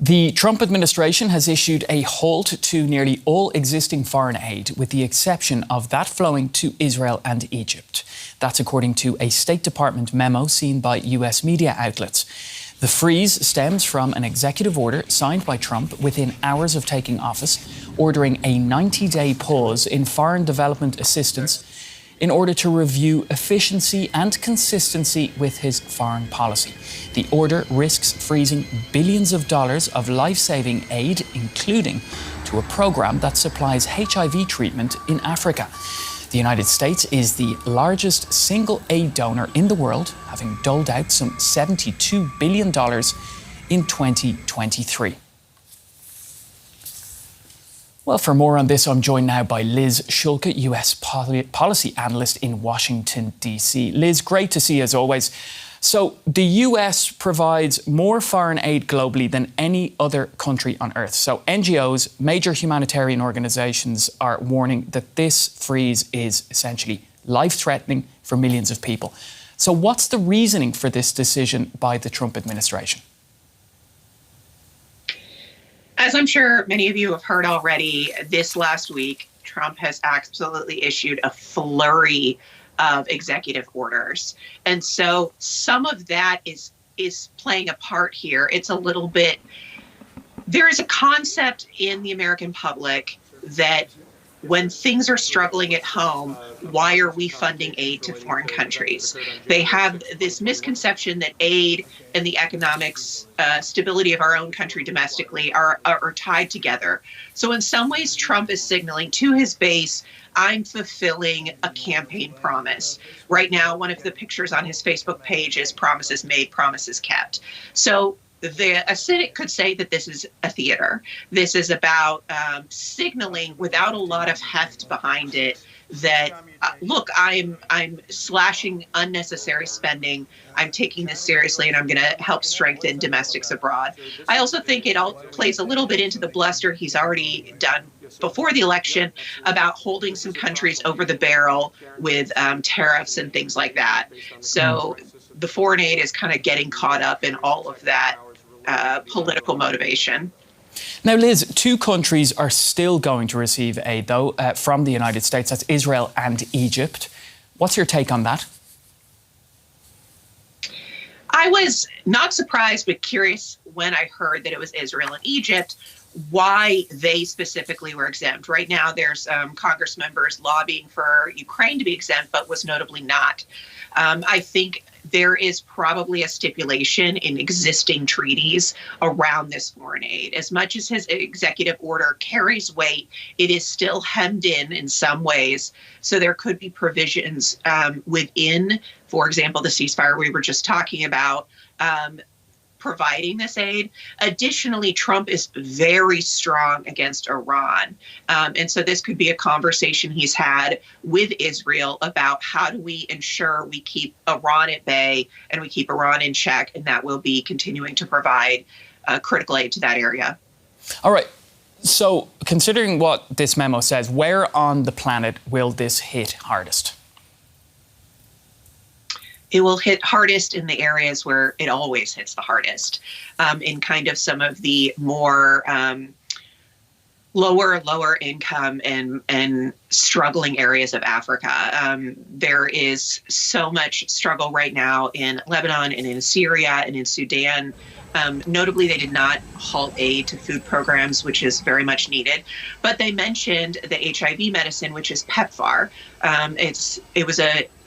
The Trump administration has issued a halt to nearly all existing foreign aid, with the exception of that flowing to Israel and Egypt. That's according to a State Department memo seen by US media outlets. The freeze stems from an executive order signed by Trump within hours of taking office, ordering a 90-day pause in foreign development assistance in order to review efficiency and consistency with his foreign policy. The order risks freezing billions of dollars of life-saving aid, including to a program that supplies HIV treatment in Africa. The United States is the largest single aid donor in the world, having doled out some $72 billion in 2023. Well, for more on this, I'm joined now by Liz Schulke, US policy analyst in Washington, D.C. Liz, great to see you as always. So the US provides more foreign aid globally than any other country on earth. So NGOs, major humanitarian organizations, are warning that this freeze is essentially life-threatening for millions of people. So what's the reasoning for this decision by the Trump administration? As I'm sure many of you have heard already, this last week, Trump has absolutely issued a flurry of executive orders. And so some of that is playing a part here. It's a little bit, there is a concept in the American public that when things are struggling at home, why are we funding aid to foreign countries? They have this misconception that aid and the economics stability of our own country domestically are tied together. So in some ways, Trump is signaling to his base, I'm fulfilling a campaign promise. Right now, one of the pictures on his Facebook page is promises made, promises kept. So a cynic could say that this is a theater. This is about signaling without a lot of heft behind it that, look, I'm slashing unnecessary spending. I'm taking this seriously, and I'm going to help strengthen domestics abroad. I also think it all plays a little bit into the bluster he's already done before the election about holding some countries over the barrel with tariffs and things like that. So the foreign aid is kind of getting caught up in all of that political motivation. Now, Liz, two countries are still going to receive aid, though, from the United States. That's Israel and Egypt. What's your take on that? I was not surprised, but curious when I heard that it was Israel and Egypt, why they specifically were exempt. Right now, there's Congress members lobbying for Ukraine to be exempt, but was notably not. I think there is probably a stipulation in existing treaties around this foreign aid. As much as his executive order carries weight, it is still hemmed in some ways. So there could be provisions within, for example, the ceasefire we were just talking about, providing this aid. Additionally, Trump is very strong against Iran. And so this could be a conversation he's had with Israel about how do we ensure we keep Iran at bay and we keep Iran in check, and that will be continuing to provide critical aid to that area. All right. So considering what this memo says, where on the planet will this hit hardest? It will hit hardest in the areas where it always hits the hardest, in kind of some of the more lower income and struggling areas of Africa. There is so much struggle right now in Lebanon and in Syria and in Sudan. Notably, they did not halt aid to food programs, which is very much needed. But they mentioned the HIV medicine, which is PEPFAR. It was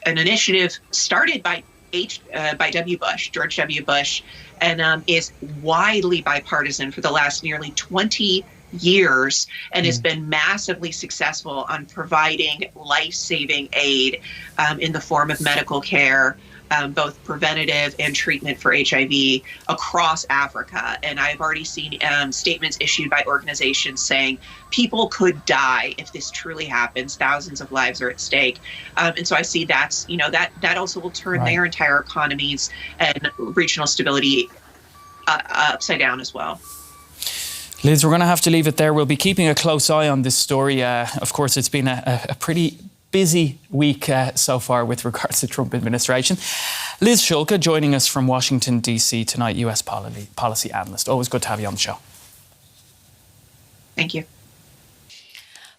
an initiative started by George W. Bush, and is widely bipartisan for the last nearly 20 years, and has been massively successful on providing life-saving aid in the form of medical care, both preventative and treatment for HIV across Africa. And I've already seen statements issued by organizations saying people could die if this truly happens. Thousands of lives are at stake. And so I see that's, that also will turn their entire economies and regional stability upside down as well. Liz, we're going to have to leave it there. We'll be keeping a close eye on this story. Of course, it's been a pretty busy week so far with regards to the Trump administration. Liz Schulke joining us from Washington, D.C. tonight, US policy analyst. Always good to have you on the show. Thank you.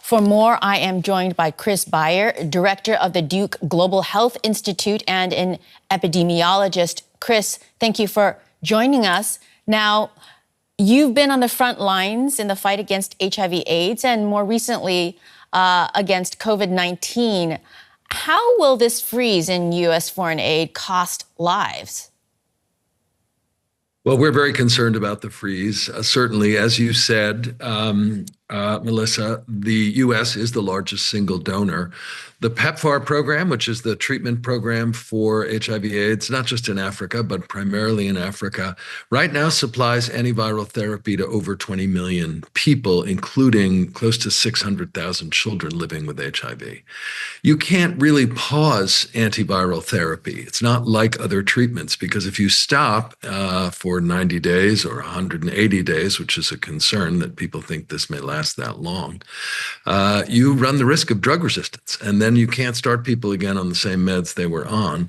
For more, I am joined by Chris Beyer, director of the Duke Global Health Institute and an epidemiologist. Chris, thank you for joining us. Now, you've been on the front lines in the fight against HIV/AIDS and more recently against COVID-19. How will this freeze in U.S. foreign aid cost lives? Well, we're very concerned about the freeze. Certainly, as you said, Melissa, the U.S. is the largest single donor. The PEPFAR program, which is the treatment program for HIV/AIDS, not just in Africa, but primarily in Africa, right now supplies antiviral therapy to over 20 million people, including close to 600,000 children living with HIV. You can't really pause antiviral therapy. It's not like other treatments, because if you stop for 90 days or 180 days, which is a concern that people think this may last that long, you run the risk of drug resistance. And then you can't start people again on the same meds they were on.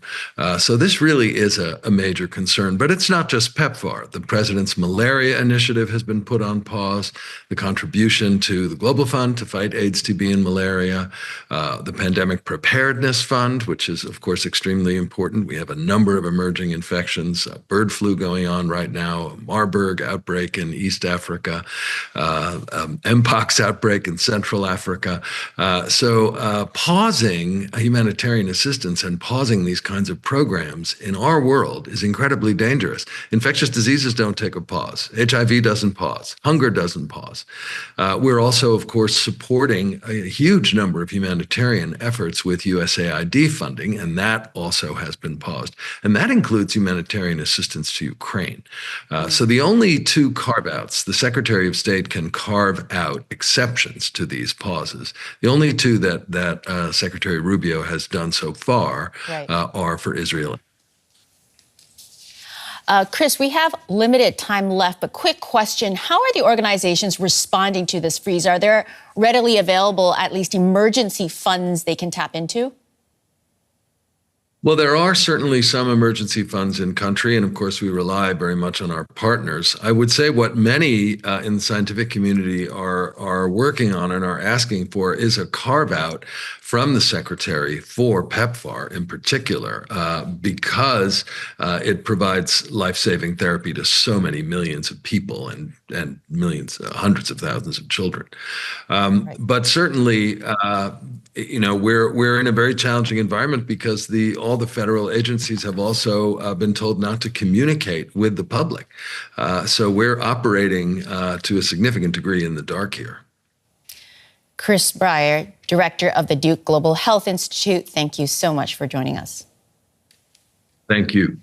So this really is a major concern. But it's not just PEPFAR. The president's malaria initiative has been put on pause. The contribution to the Global Fund to fight AIDS, TB, and malaria. The Pandemic Preparedness Fund, which is, of course, extremely important. We have a number of emerging infections, bird flu going on right now, a Marburg outbreak in East Africa, Mpox outbreak in Central Africa. So pausing humanitarian assistance and pausing these kinds of programs in our world is incredibly dangerous. Infectious diseases don't take a pause. HIV doesn't pause. Hunger doesn't pause. We're also, of course, supporting a huge number of humanitarian efforts with USAID funding, and that also has been paused. And that includes humanitarian assistance to Ukraine. So the only two carve-outs, the Secretary of State can carve out exceptions to these pauses. The only two that Secretary Rubio has done so far are for Israel. Chris, we have limited time left, but quick question. How are the organizations responding to this freeze? Are there readily available, at least emergency funds they can tap into? Well, there are certainly some emergency funds in country, and of course, we rely very much on our partners. I would say what many in the scientific community are working on and are asking for is a carve-out from the Secretary for PEPFAR in particular, because it provides life-saving therapy to so many millions of people and millions, hundreds of thousands of children. But certainly, we're in a very challenging environment because all the federal agencies have also been told not to communicate with the public. So we're operating to a significant degree in the dark here. Chris Beyer, director of the Duke Global Health Institute, thank you so much for joining us. Thank you.